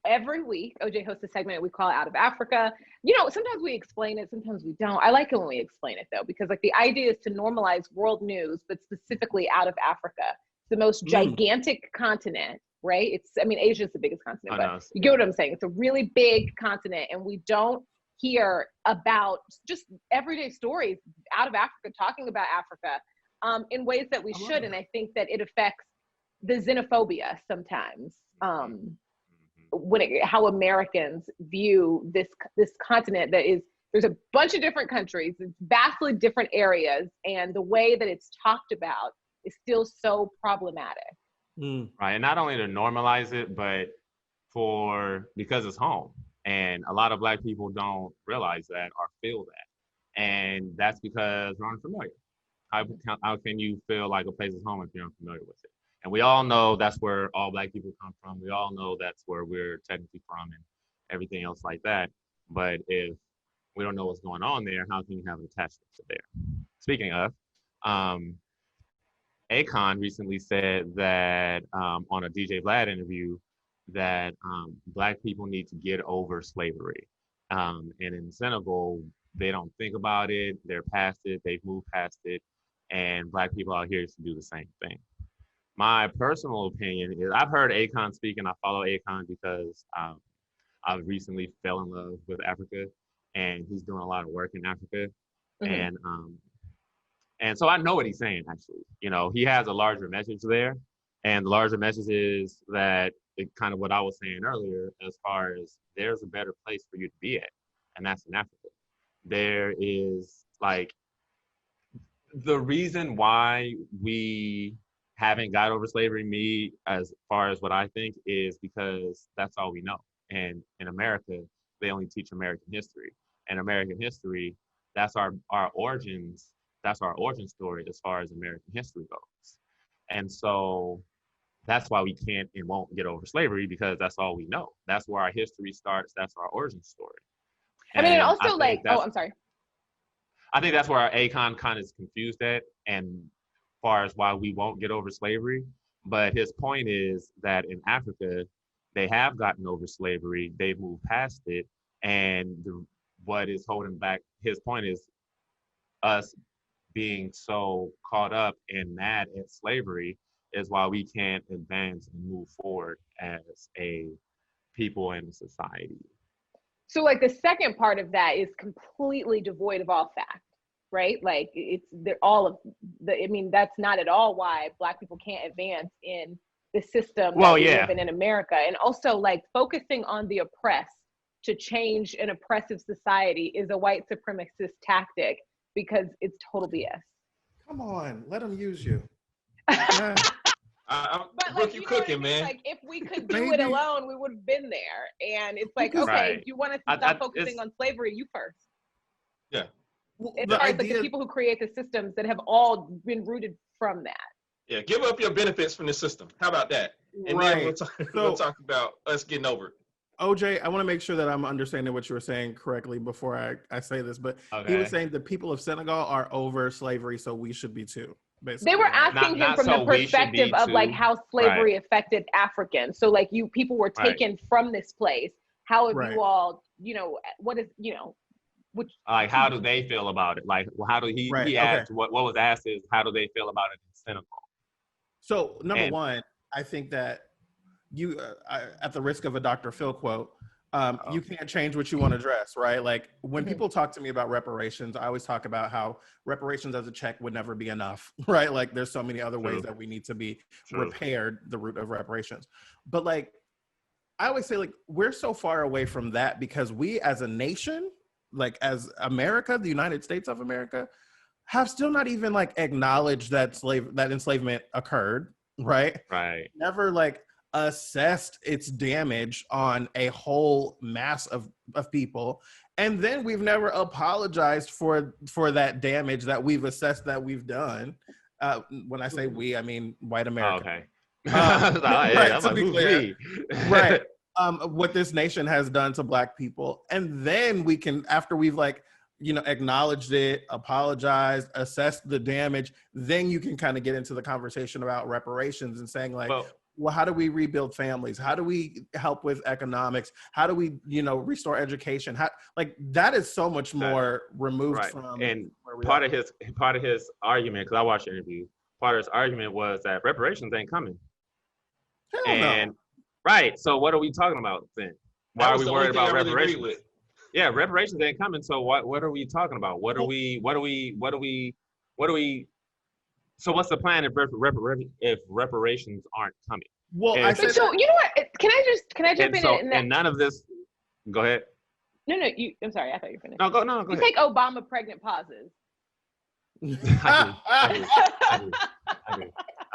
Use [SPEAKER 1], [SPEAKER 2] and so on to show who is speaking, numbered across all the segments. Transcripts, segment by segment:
[SPEAKER 1] Every week, OJ hosts a segment we call Out of Africa. Sometimes we explain it, sometimes we don't. I like it when we explain it, though, because like the idea is to normalize world news, but specifically out of Africa. It's the most gigantic continent, right? Asia is the biggest continent, but you get what I'm saying. It's a really big continent, and we don't hear about just everyday stories out of Africa, talking about Africa in ways that we should. And I think that it affects the xenophobia sometimes. How Americans view this continent there's a bunch of different countries, it's vastly different areas, and the way that it's talked about is still so problematic.
[SPEAKER 2] Right, and not only to normalize it, but because it's home, and a lot of Black people don't realize that or feel that, and that's because we're unfamiliar. How can you feel like a place is home if you're unfamiliar with it? And we all know that's where all Black people come from. We all know that's where we're technically from and everything else like that. But if we don't know what's going on there, how can you have an attachment to there? Speaking of, Akon recently said that on a DJ Vlad interview that Black people need to get over slavery. And in Senegal, they don't think about it. They're past it. They've moved past it. And Black people out here to do the same thing. My personal opinion is I've heard Akon speak, and I follow Akon because I recently fell in love with Africa, and he's doing a lot of work in Africa. And so I know what he's saying, actually. He has a larger message there, and the larger message is that kind of what I was saying earlier, as far as there's a better place for you to be at, and that's in Africa. There is the reason why we haven't got over slavery, me, as far as what I think, is because that's all we know. And in America, they only teach American history. And American history, that's our origins, that's our origin story as far as American history goes. And so that's why we can't and won't get over slavery, because that's all we know. That's where our history starts. That's our origin story.
[SPEAKER 1] And also I'm sorry.
[SPEAKER 2] I think that's where our Akon kind of is confused at, and far as why we won't get over slavery. But his point is that in Africa, they have gotten over slavery, they've moved past it, and what is holding back, his point is us being so caught up and mad at slavery is why we can't advance and move forward as a people and a society.
[SPEAKER 1] So the second part of that is completely devoid of all fact. Right? That's not at all why Black people can't advance in the system that we live in America. And also focusing on the oppressed to change an oppressive society is a white supremacist tactic, because it's total BS.
[SPEAKER 3] Come on, let them use you.
[SPEAKER 4] But you cooking, man.
[SPEAKER 1] If we could do it alone, we would have been there. And it's okay, if you want us to stop focusing on slavery, you first.
[SPEAKER 4] Yeah.
[SPEAKER 1] It's hard, the people who create the systems that have all been rooted from that.
[SPEAKER 4] Yeah, give up your benefits from the system. How about that? And then we'll talk about us getting over it.
[SPEAKER 3] OJ, I want to make sure that I'm understanding what you were saying correctly before I say this, but he was saying the people of Senegal are over slavery, so we should be too. Basically.
[SPEAKER 1] They were asking him from the perspective of how slavery affected Africans. So people were taken from this place. How have you all, what is, which,
[SPEAKER 2] how do they feel about it? How do he asked what was asked is how do they feel about it in Senegal?
[SPEAKER 3] So number one, I think that you, at the risk of a Dr. Phil quote, you can't change what you want to dress, right? When people talk to me about reparations, I always talk about how reparations as a check would never be enough, right? There's so many other ways that we need to be repaired, the root of reparations. But I always say we're so far away from that because we as a nation, as America, the United States of America, have still not even acknowledged that enslavement occurred, right?
[SPEAKER 2] Right.
[SPEAKER 3] Never assessed its damage on a whole mass of people. And then we've never apologized for that damage that we've assessed that we've done. When I say we, I mean white America.
[SPEAKER 2] Right, to be clear.
[SPEAKER 3] Right. What this nation has done to Black people. And then we can, after we've acknowledged it, apologized, assessed the damage, then you can kind of get into the conversation about reparations and saying well, how do we rebuild families? How do we help with economics? How do we, restore education? Like that is so much more removed from
[SPEAKER 2] and
[SPEAKER 3] where we
[SPEAKER 2] part
[SPEAKER 3] are.
[SPEAKER 2] of his argument, because I watched the interview, part of his argument was that reparations ain't coming.
[SPEAKER 3] Hell no.
[SPEAKER 2] Right. So what are we talking about then? Why are we worried about reparations?
[SPEAKER 4] Really
[SPEAKER 2] yeah, reparations ain't coming. So what are we talking about? What are we? So what's the plan if reparations aren't coming?
[SPEAKER 3] Well,
[SPEAKER 2] and,
[SPEAKER 1] but so you know what? Can I jump in?
[SPEAKER 2] So, and none of this. Go ahead.
[SPEAKER 1] No, I'm sorry. I thought you were finished.
[SPEAKER 2] No, go
[SPEAKER 1] you
[SPEAKER 2] ahead.
[SPEAKER 1] Take Obama pregnant pauses.
[SPEAKER 2] I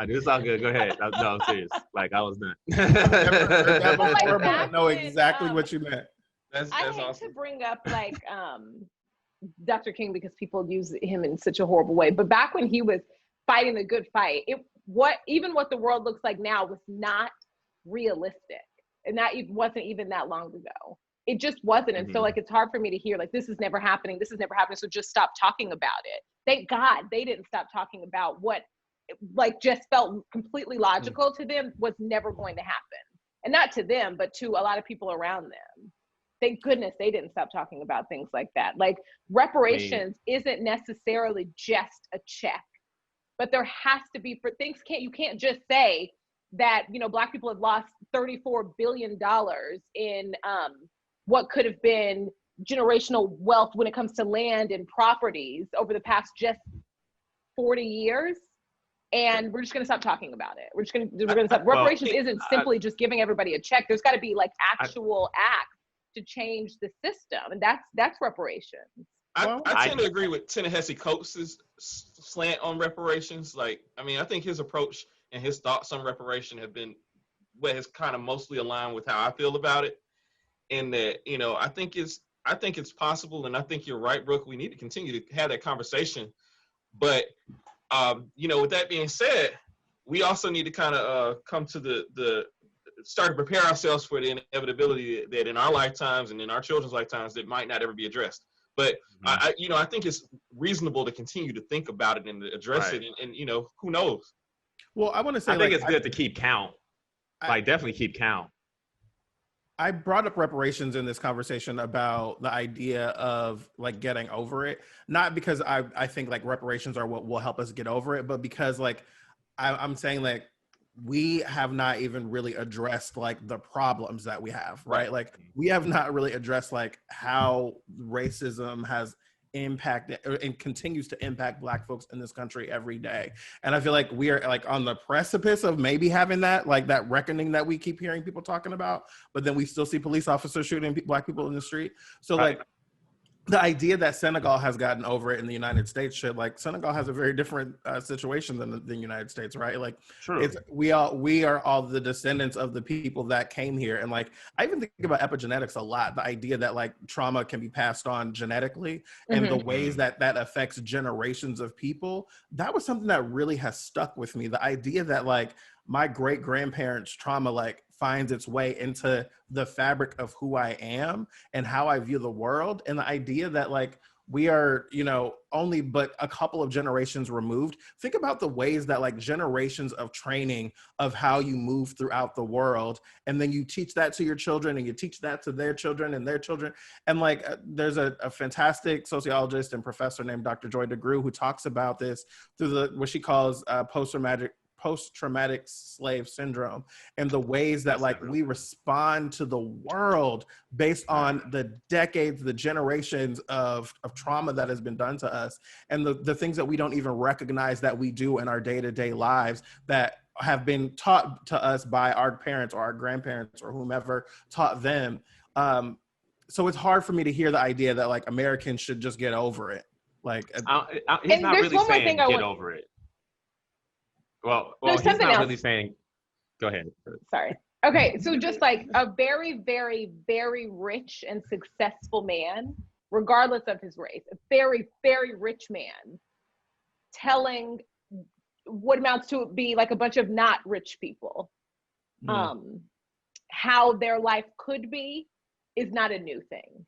[SPEAKER 2] do. It's all good. Go ahead. No, I'm serious. Like I was not.
[SPEAKER 3] I've never heard that before, but I know exactly what you meant.
[SPEAKER 4] That's
[SPEAKER 1] I hate
[SPEAKER 4] awesome.
[SPEAKER 1] to bring up Dr. King because people use him in such a horrible way. But back when he was fighting the good fight, even what the world looks like now was not realistic, and that wasn't even that long ago. It just wasn't, and so it's hard for me to hear this is never happening. This is never happening. So just stop talking about it. Thank God they didn't stop talking about what just felt completely logical to them was never going to happen, and not to them, but to a lot of people around them. Thank goodness they didn't stop talking about things like that. Like reparations isn't necessarily just a check, but there has to be for things. You can't just say that Black people have lost $34 billion in what could have been generational wealth when it comes to land and properties over the past just 40 years. And we're just going to stop talking about it. We're going to stop. Reparations isn't simply just giving everybody a check. There's got to be actual acts to change the system. And that's reparations.
[SPEAKER 4] I tend to agree with Ta-Nehisi Coates' slant on reparations. I think his approach and his thoughts on reparation have been what has kind of mostly aligned with how I feel about it. And that, I think it's possible. And I think you're right, Brooke. We need to continue to have that conversation. But, with that being said, we also need to kind of come to start to prepare ourselves for the inevitability that in our lifetimes and in our children's lifetimes that might not ever be addressed. But I think it's reasonable to continue to think about it and to address it. And who knows?
[SPEAKER 3] Well, I want to say,
[SPEAKER 2] I think it's good to keep count. Definitely keep count.
[SPEAKER 3] I brought up reparations in this conversation about the idea of getting over it, not because I think reparations are what will help us get over it, but because I'm saying we have not even really addressed the problems that we have, right? We have not really addressed how racism has impacted and continues to impact Black folks in this country every day. And I feel like we are on the precipice of maybe having that that reckoning that we keep hearing people talking about, but then we still see police officers shooting Black people in the street. So the idea that Senegal has gotten over it in the United States Senegal has a very different situation than the United States, right?
[SPEAKER 2] True.
[SPEAKER 3] We are all the descendants of the people that came here. And I even think about epigenetics a lot, the idea that trauma can be passed on genetically and the ways that affects generations of people. That was something that really has stuck with me. The idea that my great-grandparents' trauma finds its way into the fabric of who I am and how I view the world. And the idea that we are, only but a couple of generations removed. Think about the ways that generations of training of how you move throughout the world. And then you teach that to your children and you teach that to their children and their children. And there's a fantastic sociologist and professor named Dr. Joy DeGruy who talks about this through what she calls post-traumatic slave syndrome and the ways that we respond to the world based on the decades, the generations of trauma that has been done to us, and the things that we don't even recognize that we do in our day-to-day lives that have been taught to us by our parents or our grandparents or whomever taught them. So it's hard for me to hear the idea that Americans should just get over it.
[SPEAKER 2] He's not really saying get over it. Well, he's not really saying, go ahead.
[SPEAKER 1] Sorry. Okay, so just a very, very, very rich and successful man, regardless of his race, a very, very rich man, telling what amounts to be a bunch of not rich people, how their life could be is not a new thing.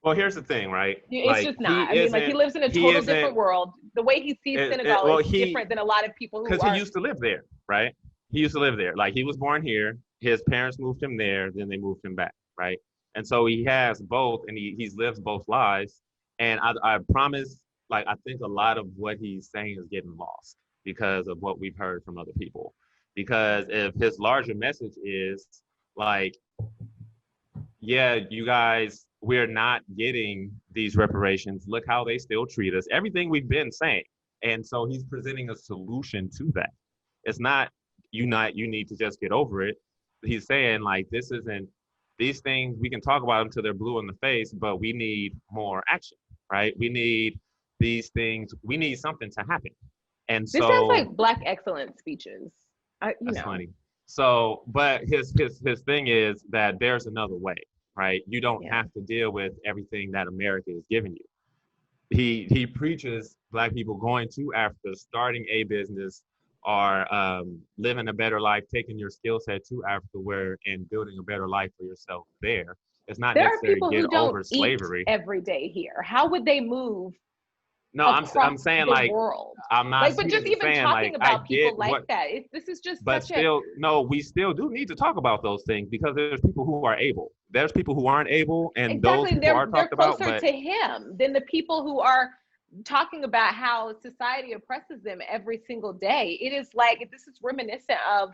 [SPEAKER 2] Well, here's the thing, right?
[SPEAKER 1] It's just not. He lives in a total different world. The way he sees Senegal is different than a lot of people who
[SPEAKER 2] because he used to live there, right? he used to live there. Like he was born here. His parents moved him there. Then they moved him back. Right. And so he has both, and he's lived both lives. And I promise, like, I think a lot of what he's saying is getting lost because of what we've heard from other people. Because if his larger message is like, yeah, you guys, we're not getting these reparations. Look how they still treat us. Everything we've been saying. And so he's presenting a solution to that. It's not you need to just get over it. He's saying like this isn't these things, we can talk about them till they're blue in the face, but we need more action, right? We need these things, we need something to happen. And
[SPEAKER 1] this sounds like Black excellence speeches.
[SPEAKER 2] That's funny. So, but his thing is that there's another way, right? You don't have to deal with everything that America is giving you. He preaches Black people going to Africa, starting a business, or living a better life, taking your skill set to Africa and building a better life for yourself there. It's not necessary to get over slavery.
[SPEAKER 1] Every day here. How would they move?
[SPEAKER 2] No, I'm saying like
[SPEAKER 1] world.
[SPEAKER 2] I'm not.
[SPEAKER 1] Like, but just even
[SPEAKER 2] saying,
[SPEAKER 1] talking
[SPEAKER 2] like,
[SPEAKER 1] about people like that, this is just.
[SPEAKER 2] But still, no, we still do need to talk about those things because there's people who are able. There's people who aren't able, and those people are talked about.
[SPEAKER 1] They're closer to him than the people who are talking about how society oppresses them every single day. It is like this is reminiscent of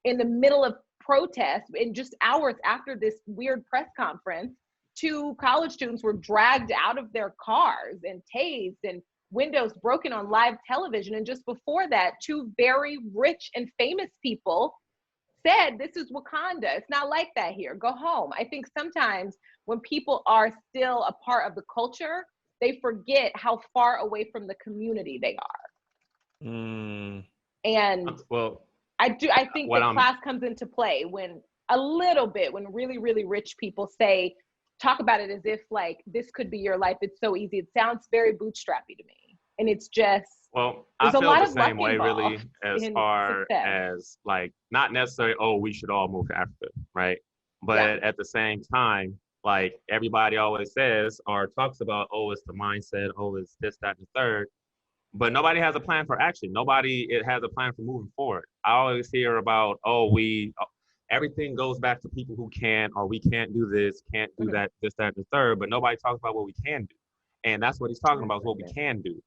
[SPEAKER 1] in the middle of protest, in just hours after this weird press conference. 2 college students were dragged out of their cars and tased and windows broken on live television. And just before that, 2 very rich and famous people said, this is Wakanda. It's not like that here. Go home. I think sometimes when people are still a part of the culture, they forget how far away from the community they are. And
[SPEAKER 2] well,
[SPEAKER 1] I think the class comes into play when really, really rich people talk about it as if like this could be your life. It's so easy. It sounds very bootstrappy to me. And it's just,
[SPEAKER 2] well, I feel the same way really as far as like, not necessarily, oh, we should all move to Africa, right? But at the same time, like everybody always says or talks about, oh, it's the mindset, oh, it's this, that, and the third. But nobody has a plan for action. Nobody has a plan for moving forward. I always hear about, everything goes back to people who can, or we can't do this, can't do that, this, that, and the third, but nobody talks about what we can do. And that's what he's talking about, is what we can do.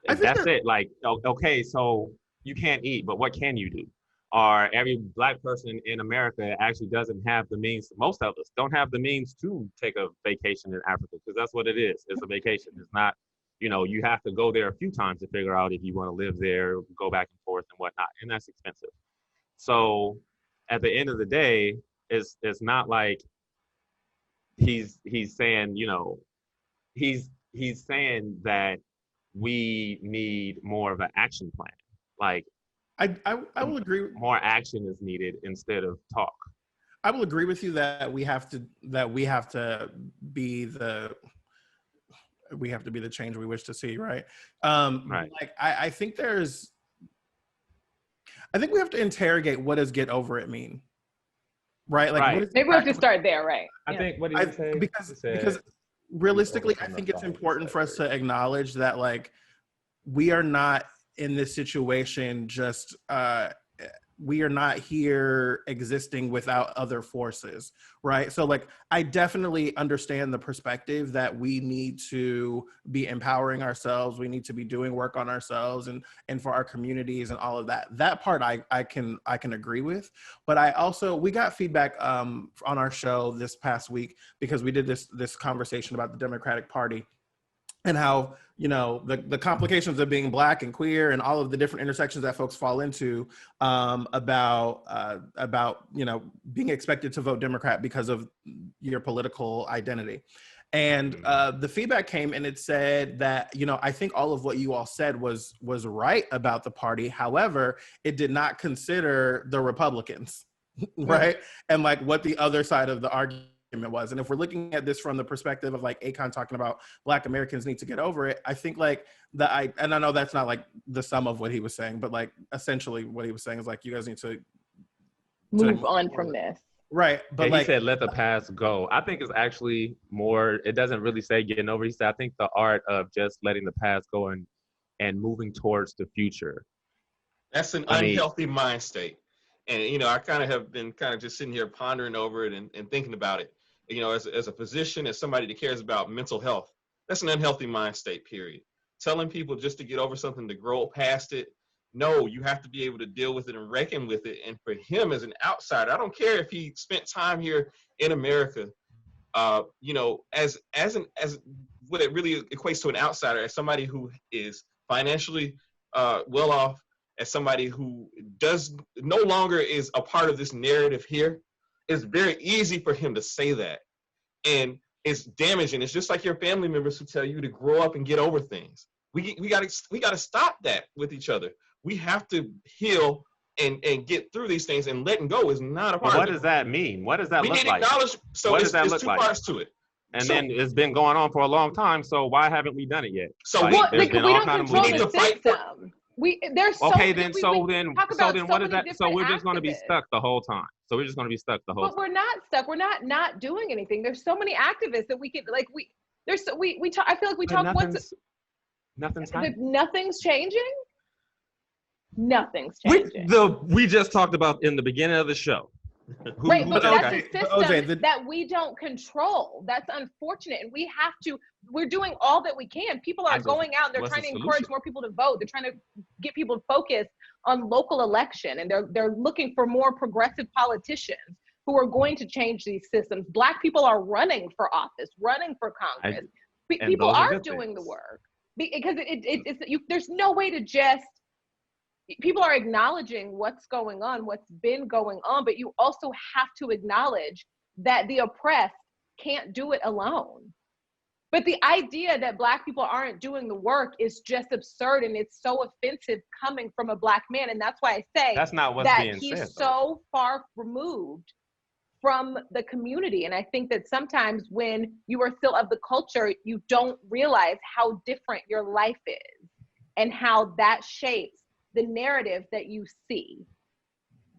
[SPEAKER 2] That's it. Like, okay, so you can't eat, but what can you do? Or every Black person in America actually doesn't have the means, most of us don't have the means to take a vacation in Africa, because that's what it is. It's a vacation. It's not, you have to go there a few times to figure out if you want to live there, go back and forth and whatnot, and that's expensive. So at the end of the day, it's not like he's saying, he's saying that we need more of an action plan. Like
[SPEAKER 3] I will agree.
[SPEAKER 2] More action is needed instead of talk.
[SPEAKER 3] I will agree with you that we have to be the change we wish to see, right?
[SPEAKER 2] Right.
[SPEAKER 3] Like I think we have to interrogate what does get over it mean, right? Like
[SPEAKER 2] right.
[SPEAKER 1] Maybe we have to start there, right?
[SPEAKER 2] I think what did you say?
[SPEAKER 3] Because realistically, I think it's important for us to acknowledge that like we are not in this situation just we are not here existing without other forces, right? So like I definitely understand the perspective that we need to be empowering ourselves, we need to be doing work on ourselves and for our communities and all of that. That part I can agree with. But we got feedback on our show this past week because we did this conversation about the Democratic Party and how, the complications of being Black and queer and all of the different intersections that folks fall into about being expected to vote Democrat because of your political identity. And the feedback came and it said that, I think all of what you all said was right about the party. However, it did not consider the Republicans, right? And like what the other side of the argument was. And if we're looking at this from the perspective of like Akon talking about Black Americans need to get over it, I think like and I know that's not like the sum of what he was saying, but like essentially what he was saying is like, you guys need to
[SPEAKER 1] move on from this.
[SPEAKER 3] Right. But
[SPEAKER 2] he said, let the past go. I think it's actually more, it doesn't really say getting over. He said, I think the art of just letting the past go and moving towards the future.
[SPEAKER 4] That's an
[SPEAKER 2] I mean,
[SPEAKER 4] unhealthy mind state. And, you know, I kind of have been kind of just sitting here pondering over it and thinking about it. You know, as a physician, as somebody that cares about mental health, that's an unhealthy mind state, period. Telling people just to get over something, to grow past it. No, you have to be able to deal with it and reckon with it. And for him as an outsider, I don't care if he spent time here in America, you know, as what it really equates to an outsider, as somebody who is financially well off, as somebody who does no longer is a part of this narrative here. It's very easy for him to say that, and it's damaging. It's just like your family members who tell you to grow up and get over things. We got to stop that with each other. We have to heal and get through these things, and letting go is not a part of it.
[SPEAKER 2] What does that mean? What does that
[SPEAKER 4] We
[SPEAKER 2] look
[SPEAKER 4] need
[SPEAKER 2] like?
[SPEAKER 4] acknowledge. So
[SPEAKER 2] What
[SPEAKER 4] it's
[SPEAKER 2] does that look
[SPEAKER 4] two
[SPEAKER 2] like?
[SPEAKER 4] parts to it.
[SPEAKER 2] And
[SPEAKER 4] So-
[SPEAKER 2] then it's been going on for a long time. So why haven't we done it yet?
[SPEAKER 4] So
[SPEAKER 2] Like,
[SPEAKER 1] Well,
[SPEAKER 2] there's
[SPEAKER 1] because
[SPEAKER 2] been
[SPEAKER 1] we
[SPEAKER 2] all
[SPEAKER 1] don't
[SPEAKER 2] kind of
[SPEAKER 1] control
[SPEAKER 4] We need
[SPEAKER 1] the
[SPEAKER 4] to fight for-
[SPEAKER 1] system. There's so
[SPEAKER 2] Okay,
[SPEAKER 1] we-
[SPEAKER 2] then
[SPEAKER 1] we talk about
[SPEAKER 2] so then what
[SPEAKER 1] so
[SPEAKER 2] is
[SPEAKER 1] many
[SPEAKER 2] that? So we're just going to be
[SPEAKER 1] different
[SPEAKER 2] stuck the whole time. So we're just going to be stuck the whole
[SPEAKER 1] But
[SPEAKER 2] time.
[SPEAKER 1] we're not stuck. We're not doing anything. There's so many activists that we could like we talk. I feel like we
[SPEAKER 2] But
[SPEAKER 1] talk once.
[SPEAKER 2] nothing's happening.
[SPEAKER 1] Nothing's changing. Nothing's changing.
[SPEAKER 2] We just talked about in the beginning of the show.
[SPEAKER 1] Right, but
[SPEAKER 3] okay,
[SPEAKER 1] that's a
[SPEAKER 3] but
[SPEAKER 1] system
[SPEAKER 3] OJ,
[SPEAKER 1] that we don't control. That's unfortunate, and we have to. We're doing all that we can. People are going out. They're
[SPEAKER 2] what's
[SPEAKER 1] trying
[SPEAKER 2] the
[SPEAKER 1] to encourage
[SPEAKER 2] solution?
[SPEAKER 1] more people to vote. They're trying to get people to focus on local election, and they're looking for more progressive politicians who are going to change these systems. Black people are running for office, running for Congress. People
[SPEAKER 2] those are
[SPEAKER 1] are
[SPEAKER 2] good
[SPEAKER 1] doing the
[SPEAKER 2] things.
[SPEAKER 1] work because there's no way to just. People are acknowledging what's going on, what's been going on, but you also have to acknowledge that the oppressed can't do it alone. But the idea that Black people aren't doing the work is just absurd, and it's so offensive coming from a Black man. And that's why I say
[SPEAKER 2] That's not what's
[SPEAKER 1] that
[SPEAKER 2] being
[SPEAKER 1] he's
[SPEAKER 2] said.
[SPEAKER 1] so far removed from the community. And I think that sometimes when you are still of the culture, you don't realize how different your life is and how that shapes the narrative that you see.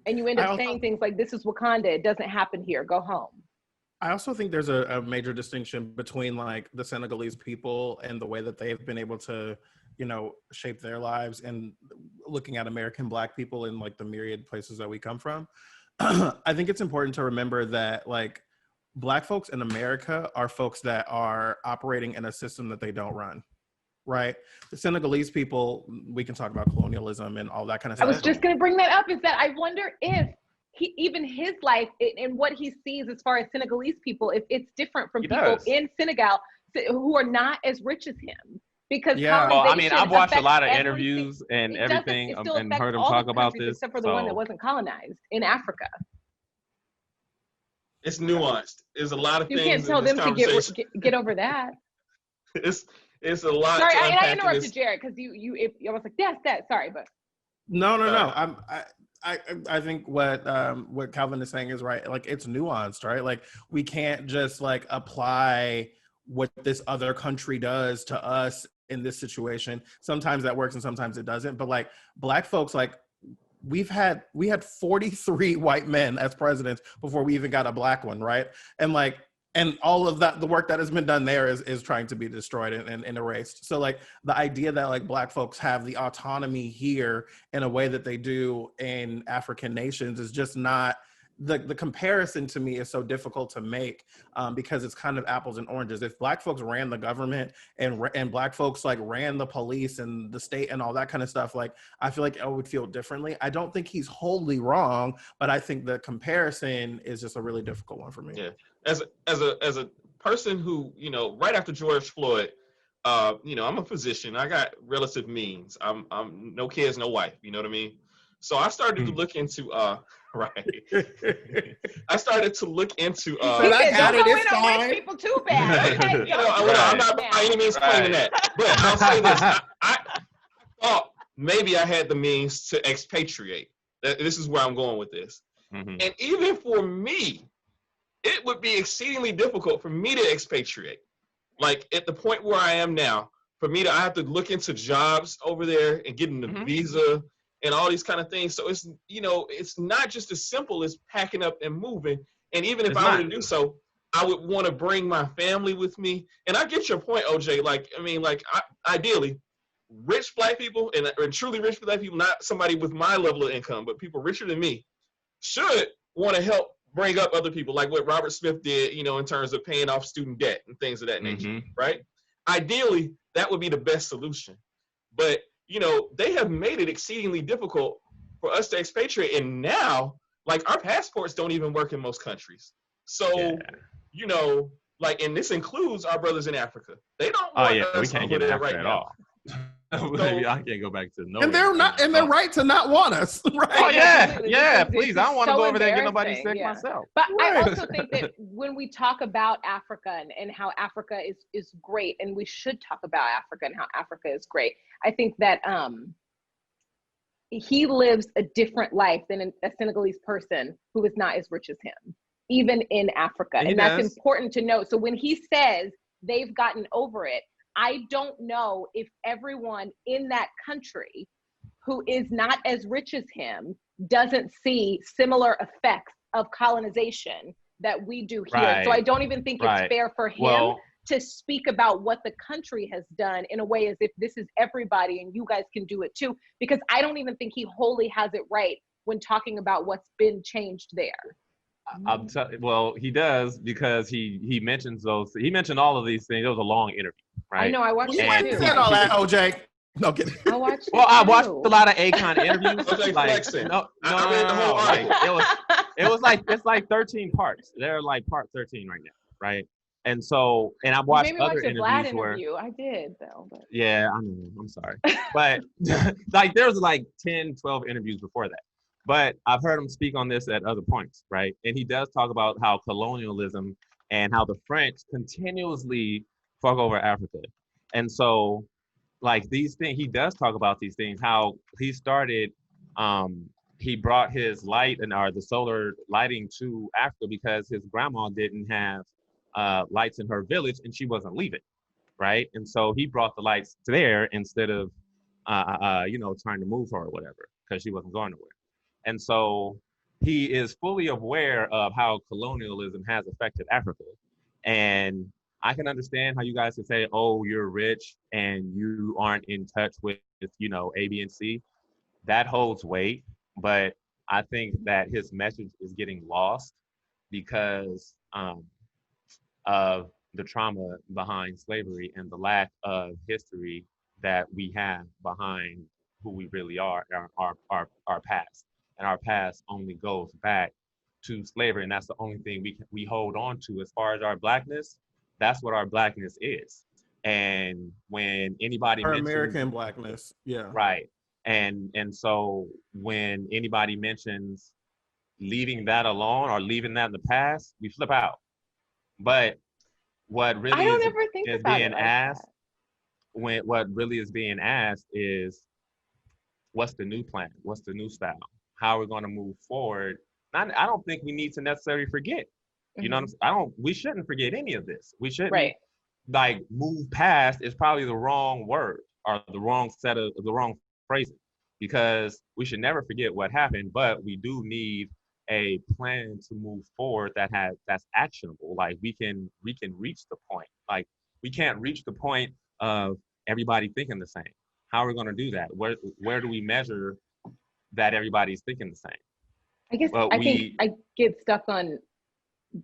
[SPEAKER 1] And you end up saying things like, this is Wakanda, it doesn't happen here, go home.
[SPEAKER 3] I also think there's a major distinction between like the Senegalese people and the way that they've been able to, you know, shape their lives, and looking at American Black people in like the myriad places that we come from. I think it's important to remember that like Black folks in America are folks that are operating in a system that they don't run. Right. The Senegalese people, we can talk about colonialism and all that kind of stuff.
[SPEAKER 1] I was just going to bring that up, is that I wonder if even his life and what he sees as far as Senegalese people, if it's different from people in Senegal who are not as rich as him. Because
[SPEAKER 2] well, I mean, I've watched a lot of interviews and everything and heard him talk about this.
[SPEAKER 1] Except for the one that wasn't colonized in Africa.
[SPEAKER 4] It's nuanced. There's a lot of things.
[SPEAKER 1] You can't tell them to get over that.
[SPEAKER 4] It's a lot.
[SPEAKER 1] Sorry, I interrupted Jared because you was like, yes, that. Sorry, but
[SPEAKER 3] no. I think what Calvin is saying is right. Like, it's nuanced, right? Like, we can't just like apply what this other country does to us in this situation. Sometimes that works and sometimes it doesn't. But like Black folks, like we had 43 white men as presidents before we even got a Black one, right? And all of that, the work that has been done there is trying to be destroyed and erased. So like the idea that like Black folks have the autonomy here in a way that they do in African nations is just not, the comparison to me is so difficult to make because it's kind of apples and oranges. If Black folks ran the government and Black folks like ran the police and the state and all that kind of stuff, like I feel like I would feel differently. I don't think he's wholly wrong, but I think the comparison is just a really difficult one for me.
[SPEAKER 4] Yeah. As a person who, you know, right after George Floyd, you know, I'm a physician. I got relative means. I'm no kids, no wife. You know what I mean? So I started to look into right. I started to look into
[SPEAKER 1] I got it. It's fine. People too bad. Okay,
[SPEAKER 4] you know, I'm not by any means claiming that, but I'll say this: I thought maybe I had the means to expatriate. This is where I'm going with this, and even for me, it would be exceedingly difficult for me to expatriate. Like at the point where I am now, for me I have to look into jobs over there and getting the visa and all these kind of things. So it's, you know, it's not just as simple as packing up and moving. And even if I were to do so, I would want to bring my family with me. And I get your point, OJ. Like, I mean, like ideally, rich black people and truly rich black people, not somebody with my level of income, but people richer than me, should want to help bring up other people, like what Robert Smith did, in terms of paying off student debt and things of that nature, right? Ideally, that would be the best solution. But, they have made it exceedingly difficult for us to expatriate. And now, like, our passports don't even work in most countries. So, and this includes our brothers in Africa. They don't want us
[SPEAKER 2] we can't get
[SPEAKER 4] there
[SPEAKER 2] Africa
[SPEAKER 4] right
[SPEAKER 2] at
[SPEAKER 4] now.
[SPEAKER 2] all. I can't go back to
[SPEAKER 3] and they're not, and they're right to not want us, right?
[SPEAKER 2] Oh yeah, please. I don't want to go over there and get nobody sick myself.
[SPEAKER 1] But I also think that when we talk about Africa and how Africa is great, and we should talk about Africa and how Africa is great, I think that he lives a different life than a Senegalese person who is not as rich as him, even in Africa, and that's important to note. So when he says they've gotten over it, I don't know if everyone in that country who is not as rich as him doesn't see similar effects of colonization that we do here.
[SPEAKER 2] Right.
[SPEAKER 1] So I don't even think it's fair for him to speak about what the country has done in a way as if this is everybody and you guys can do it too, because I don't even think he wholly has it right when talking about what's been changed there.
[SPEAKER 2] He does, because he mentions those. He mentioned all of these things. It was a long interview, right?
[SPEAKER 1] I know. I watched it too.
[SPEAKER 3] Said all that, OJ. No, kidding.
[SPEAKER 1] I watched.
[SPEAKER 2] I watched a lot of Akon interviews.
[SPEAKER 4] Okay, flexing.
[SPEAKER 2] No.
[SPEAKER 4] I read the whole article.
[SPEAKER 2] It was like it's like 13 parts. They're like part 13 right now, right? And I watched other interviews where
[SPEAKER 1] I did though. But.
[SPEAKER 2] Yeah, I know. I'm sorry, but like there was like 10, 12 interviews before that. But I've heard him speak on this at other points, right? And he does talk about how colonialism and how the French continuously fuck over Africa. And so, like these things, he does talk about these things, how he started, he brought his light the solar lighting to Africa because his grandma didn't have lights in her village and she wasn't leaving, right? And so he brought the lights there instead of, trying to move her or whatever, because she wasn't going nowhere. And so he is fully aware of how colonialism has affected Africa. And I can understand how you guys can say, oh, you're rich and you aren't in touch with, A, B, and C. That holds weight. But I think that his message is getting lost because of the trauma behind slavery and the lack of history that we have behind who we really are, our past. And our past only goes back to slavery, and that's the only thing we hold on to as far as our blackness. That's what our blackness is. And when anybody mentions
[SPEAKER 3] American blackness, yeah,
[SPEAKER 2] right. And so when anybody mentions leaving that alone or leaving that in the past, we flip out. But what really is being asked, what really is being asked is, what's the new plan? What's the new style? How we're going to move forward. I don't think we need to necessarily forget. You know what I'm saying? We shouldn't forget any of this. We shouldn't move past is probably the wrong word or the wrong phrasing, because we should never forget what happened, but we do need a plan to move forward that's actionable. Like we can reach the point. Like we can't reach the point of everybody thinking the same. How are we going to do that? Where do we measure that everybody's thinking the same?
[SPEAKER 1] I guess I think I get stuck on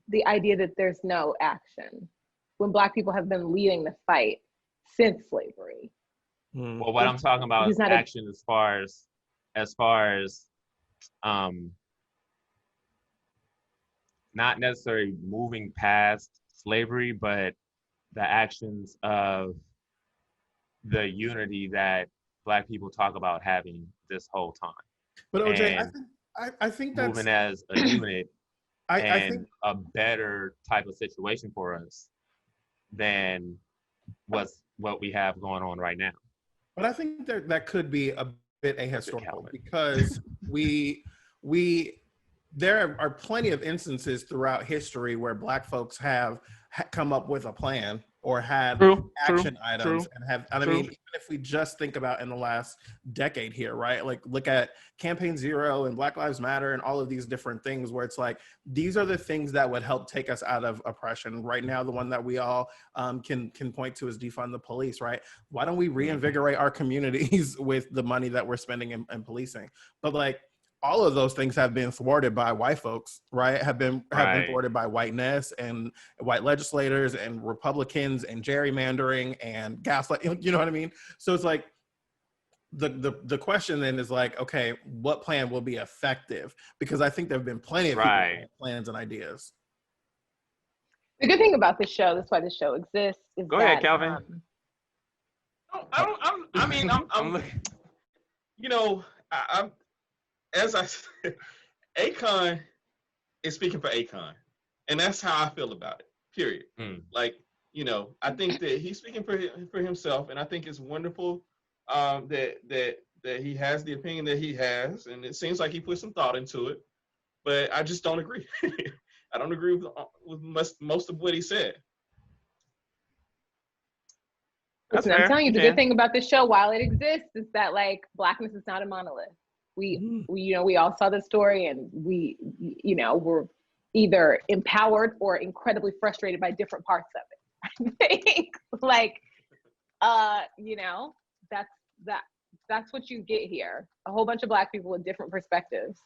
[SPEAKER 1] the idea that there's no action when Black people have been leading the fight since slavery.
[SPEAKER 2] Well, what I'm talking about is action as far as not necessarily moving past slavery, but the actions of the unity that Black people talk about having this whole time.
[SPEAKER 3] But OJ, I think that's
[SPEAKER 2] moving as a unit
[SPEAKER 3] I think
[SPEAKER 2] a better type of situation for us than what we have going on right now.
[SPEAKER 3] But I think that could be a bit ahistorical because there are plenty of instances throughout history where Black folks have come up with a plan or had action items and have, and I mean, even if we just think about in the last decade here, right? Like look at Campaign Zero and Black Lives Matter and all of these different things where it's like, these are the things that would help take us out of oppression. Right now, the one that we all can point to is defund the police, right? Why don't we reinvigorate our communities with the money that we're spending in policing? But like, all of those things have been thwarted by white folks, right? Have been thwarted by whiteness and white legislators and Republicans and gerrymandering and gaslight. You know what I mean? So it's like the question then is like, okay, what plan will be effective? Because I think there have been plenty of people with plans and ideas.
[SPEAKER 1] The good thing about this show, that's why this show exists, is
[SPEAKER 2] Go ahead, Calvin.
[SPEAKER 4] I'm you know, I'm as I said, Akon is speaking for Akon, and that's how I feel about it. Period. Like, you know, I think that he's speaking for himself, and I think it's wonderful that he has the opinion that he has, and it seems like he put some thought into it. But I just don't agree. I don't agree with most of what he said.
[SPEAKER 1] Listen, I'm telling you, the good thing about this show, while it exists, is that like Blackness is not a monolith. We you know, we all saw the story, and we, you know, were either empowered or incredibly frustrated by different parts of it. I think, like, you know, that's what you get here. A whole bunch of Black people with different perspectives.